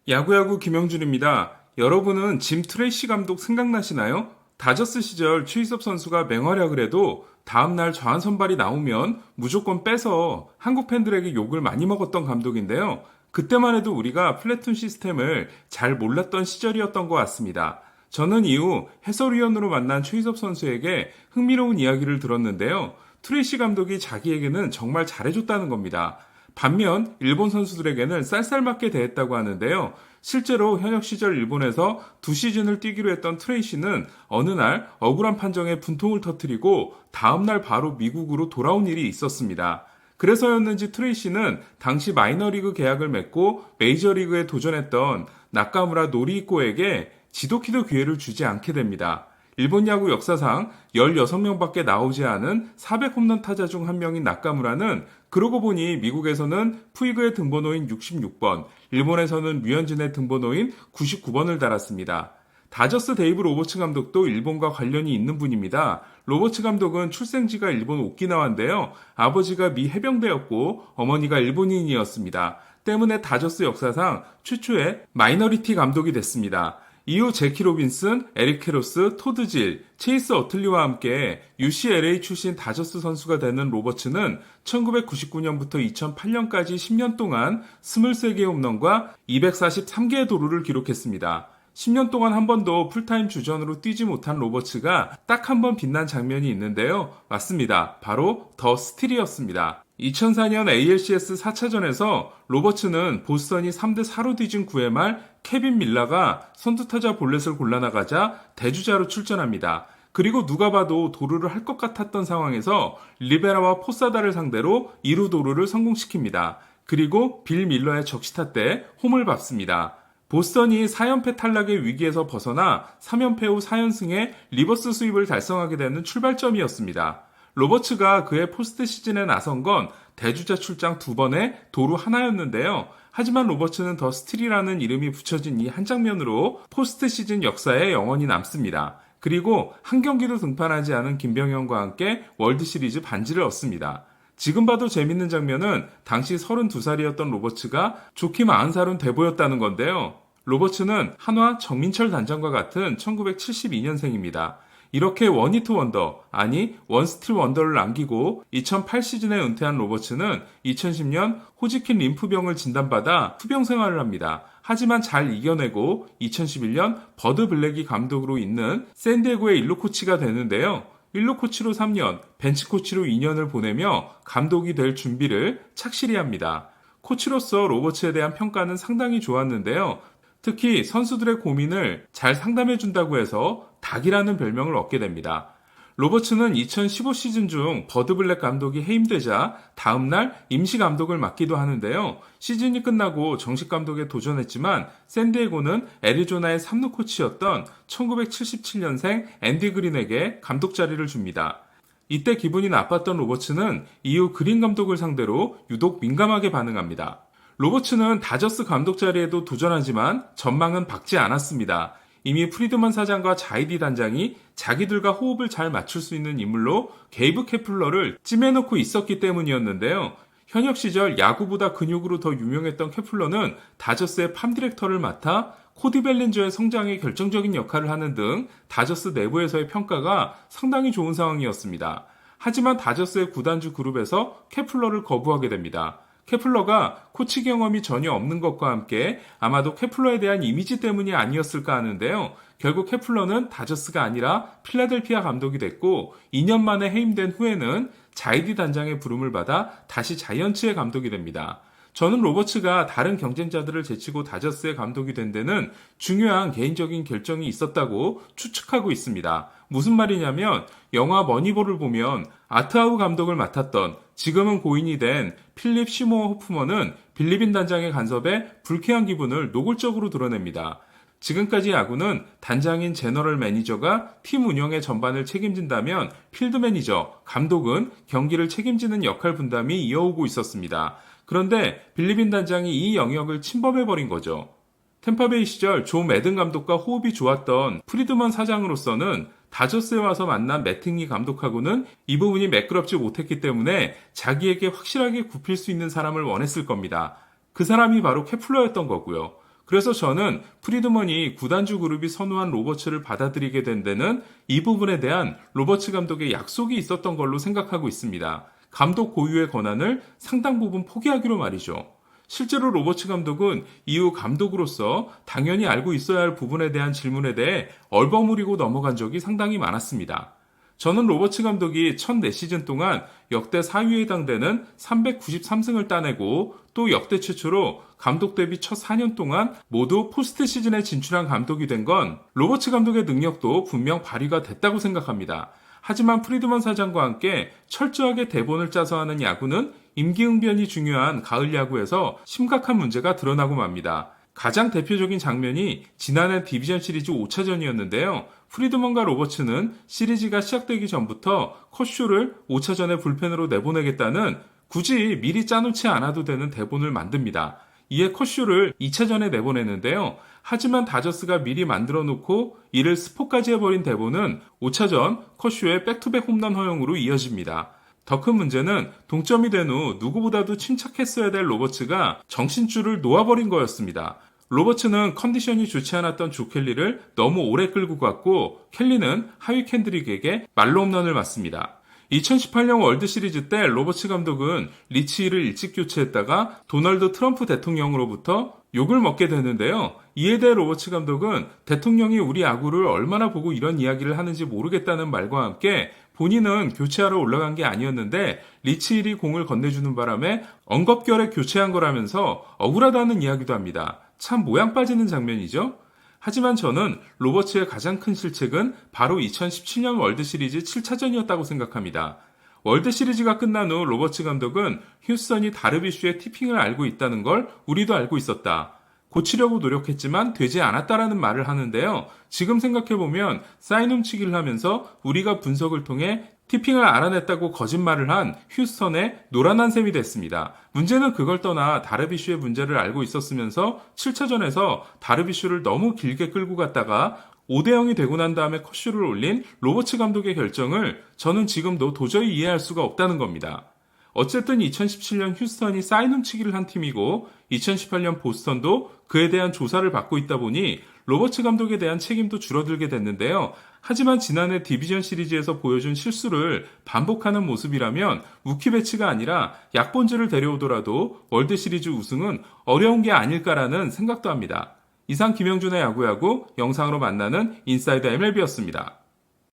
야구야구 김영준입니다. 여러분은 짐 트레이시 감독 생각나시나요? 다저스 시절 최희섭 선수가 맹활약을 해도 다음날 좌완 선발이 나오면 무조건 빼서 한국 팬들에게 욕을 많이 먹었던 감독인데요. 그때만 해도 우리가 플래툰 시스템을 잘 몰랐던 시절이었던 것 같습니다. 저는 이후 해설위원으로 만난 최희섭 선수에게 흥미로운 이야기를 들었는데요. 트레이시 감독이 자기에게는 정말 잘해줬다는 겁니다. 반면 일본 선수들에게는 쌀쌀맞게 대했다고 하는데요. 실제로 현역 시절 일본에서 2시즌을 뛰기로 했던 트레이시는 어느 날 억울한 판정에 분통을 터뜨리고 다음날 바로 미국으로 돌아온 일이 있었습니다. 그래서였는지 트레이시는 당시 마이너리그 계약을 맺고 메이저리그에 도전했던 나카무라 노리히코에게 지도키도 기회를 주지 않게 됩니다. 일본 야구 역사상 16명밖에 나오지 않은 400홈런 타자 중 한 명인 나카무라는 그러고 보니 미국에서는 푸이그의 등번호인 66번, 일본에서는 류현진의 등번호인 99번을 달았습니다. 다저스 데이브 로버츠 감독도 일본과 관련이 있는 분입니다. 로버츠 감독은 출생지가 일본 오키나와인데요. 아버지가 미 해병대였고 어머니가 일본인이었습니다. 때문에 다저스 역사상 최초의 마이너리티 감독이 됐습니다. 이후 제키 로빈슨, 에릭 캐로스, 토드 질, 체이스 어틀리와 함께 UCLA 출신 다저스 선수가 되는 로버츠는 1999년부터 2008년까지 10년 동안 23개의 홈런과 243개의 도루를 기록했습니다. 10년 동안 한 번도 풀타임 주전으로 뛰지 못한 로버츠가 딱 한 번 빛난 장면이 있는데요. 맞습니다. 바로 더 스틸이었습니다. 2004년 ALCS 4차전에서 로버츠는 보스턴이 3대4로 뒤진 9회 말 케빈 밀라가 선두타자 볼넷을 골라나가자 대주자로 출전합니다. 그리고 누가 봐도 도루를 할 것 같았던 상황에서 리베라와 포사다를 상대로 2루 도루를 성공시킵니다. 그리고 빌 밀러의 적시타 때 홈을 밟습니다. 보스턴이 4연패 탈락의 위기에서 벗어나 3연패 후 4연승에 리버스 스윕을 달성하게 되는 출발점이었습니다. 로버츠가 그의 포스트 시즌에 나선 건 대주자 출장 2번에 도루 하나였는데요. 하지만 로버츠는 더 스틸이라는 이름이 붙여진 이 한 장면으로 포스트 시즌 역사에 영원히 남습니다. 그리고 한 경기도 등판하지 않은 김병현과 함께 월드시리즈 반지를 얻습니다. 지금 봐도 재밌는 장면은 당시 32살이었던 로버츠가 좋게 40살은 돼 보였다는 건데요. 로버츠는 한화 정민철 단장과 같은 1972년생입니다. 이렇게 원히트 원더, 아니 원스틸 원더를 남기고 2008 시즌에 은퇴한 로버츠는 2010년 호지킨 림프병을 진단받아 투병 생활을 합니다. 하지만 잘 이겨내고 2011년 버드 블랙이 감독으로 있는 샌디에고의 일루 코치가 되는데요. 일루 코치로 3년, 벤치 코치로 2년을 보내며 감독이 될 준비를 착실히 합니다. 코치로서 로버츠에 대한 평가는 상당히 좋았는데요. 특히 선수들의 고민을 잘 상담해준다고 해서 닭이라는 별명을 얻게 됩니다. 로버츠는 2015 시즌 중 버드 블랙 감독이 해임되자 다음날 임시 감독을 맡기도 하는데요. 시즌이 끝나고 정식 감독에 도전했지만 샌디에고는 애리조나의 3루 코치였던 1977년생 앤디 그린에게 감독 자리를 줍니다. 이때 기분이 나빴던 로버츠는 이후 그린 감독을 상대로 유독 민감하게 반응합니다. 로버츠는 다저스 감독 자리에도 도전하지만 전망은 밝지 않았습니다. 이미 프리드먼 사장과 자이디 단장이 자기들과 호흡을 잘 맞출 수 있는 인물로 게이브 케플러를 찜해놓고 있었기 때문이었는데요. 현역 시절 야구보다 근육으로 더 유명했던 케플러는 다저스의 팜 디렉터를 맡아 코디 벨린저의 성장에 결정적인 역할을 하는 등 다저스 내부에서의 평가가 상당히 좋은 상황이었습니다. 하지만 다저스의 구단주 그룹에서 케플러를 거부하게 됩니다. 케플러가 코치 경험이 전혀 없는 것과 함께 아마도 케플러에 대한 이미지 때문이 아니었을까 하는데요. 결국 케플러는 다저스가 아니라 필라델피아 감독이 됐고 2년 만에 해임된 후에는 자이디 단장의 부름을 받아 다시 자이언츠의 감독이 됩니다. 저는 로버츠가 다른 경쟁자들을 제치고 다저스의 감독이 된 데는 중요한 개인적인 결정이 있었다고 추측하고 있습니다. 무슨 말이냐면 영화 머니볼을 보면 아트하우 감독을 맡았던 지금은 고인이 된 필립 시모어 호프먼은 빌리빈 단장의 간섭에 불쾌한 기분을 노골적으로 드러냅니다. 지금까지 야구는 단장인 제너럴 매니저가 팀 운영의 전반을 책임진다면 필드 매니저, 감독은 경기를 책임지는 역할 분담이 이어오고 있었습니다. 그런데 빌리빈 단장이 이 영역을 침범해버린 거죠. 템파베이 시절 조 매든 감독과 호흡이 좋았던 프리드먼 사장으로서는 다저스에 와서 만난 매팅리 감독하고는 이 부분이 매끄럽지 못했기 때문에 자기에게 확실하게 굽힐 수 있는 사람을 원했을 겁니다. 그 사람이 바로 케플러였던 거고요. 그래서 저는 프리드먼이 구단주 그룹이 선호한 로버츠를 받아들이게 된 데는 이 부분에 대한 로버츠 감독의 약속이 있었던 걸로 생각하고 있습니다. 감독 고유의 권한을 상당 부분 포기하기로 말이죠. 실제로 로버츠 감독은 이후 감독으로서 당연히 알고 있어야 할 부분에 대한 질문에 대해 얼버무리고 넘어간 적이 상당히 많았습니다. 저는 로버츠 감독이 첫 4시즌 동안 역대 4위에 해당되는 393승을 따내고 또 역대 최초로 감독 데뷔 첫 4년 동안 모두 포스트 시즌에 진출한 감독이 된 건 로버츠 감독의 능력도 분명 발휘가 됐다고 생각합니다. 하지만 프리드먼 사장과 함께 철저하게 대본을 짜서 하는 야구는 임기응변이 중요한 가을 야구에서 심각한 문제가 드러나고 맙니다. 가장 대표적인 장면이 지난해 디비전 시리즈 5차전이었는데요. 프리드먼과 로버츠는 시리즈가 시작되기 전부터 컷쇼를 5차전에 불펜으로 내보내겠다는 굳이 미리 짜놓지 않아도 되는 대본을 만듭니다. 이에 컷쇼를 2차전에 내보내는데요. 하지만 다저스가 미리 만들어 놓고 이를 스포까지 해버린 대본은 5차전 컷쇼의 백투백 홈런 허용으로 이어집니다. 더 큰 문제는 동점이 된 후 누구보다도 침착했어야 될 로버츠가 정신줄을 놓아버린 거였습니다. 로버츠는 컨디션이 좋지 않았던 조 켈리를 너무 오래 끌고 갔고 켈리는 하위 캔드릭에게 말로 홈런을 맞습니다. 2018년 월드시리즈 때 로버츠 감독은 리치를 일찍 교체했다가 도널드 트럼프 대통령으로부터 욕을 먹게 되는데요. 이에 대해 로버츠 감독은 대통령이 우리 야구를 얼마나 보고 이런 이야기를 하는지 모르겠다는 말과 함께 본인은 교체하러 올라간 게 아니었는데 리치일이 공을 건네주는 바람에 엉겁결에 교체한 거라면서 억울하다는 이야기도 합니다. 참 모양 빠지는 장면이죠. 하지만 저는 로버츠의 가장 큰 실책은 바로 2017년 월드시리즈 7차전이었다고 생각합니다. 월드시리즈가 끝난 후 로버츠 감독은 휴스턴이 다르비슈의 티핑을 알고 있다는 걸 우리도 알고 있었다. 고치려고 노력했지만 되지 않았다라는 말을 하는데요. 지금 생각해보면 사인 훔치기를 하면서 우리가 분석을 통해 티핑을 알아냈다고 거짓말을 한 휴스턴의 노란한 셈이 됐습니다. 문제는 그걸 떠나 다르비슈의 문제를 알고 있었으면서 7차전에서 다르비슈를 너무 길게 끌고 갔다가 5대0이 되고 난 다음에 컷쇼를 올린 로버츠 감독의 결정을 저는 지금도 도저히 이해할 수가 없다는 겁니다. 어쨌든 2017년 휴스턴이 사인 훔치기를 한 팀이고 2018년 보스턴도 그에 대한 조사를 받고 있다 보니 로버츠 감독에 대한 책임도 줄어들게 됐는데요. 하지만 지난해 디비전 시리즈에서 보여준 실수를 반복하는 모습이라면 우키 배치가 아니라 약본즈를 데려오더라도 월드시리즈 우승은 어려운 게 아닐까라는 생각도 합니다. 이상 김영준의 야구야구 영상으로 만나는 인사이드 MLB였습니다.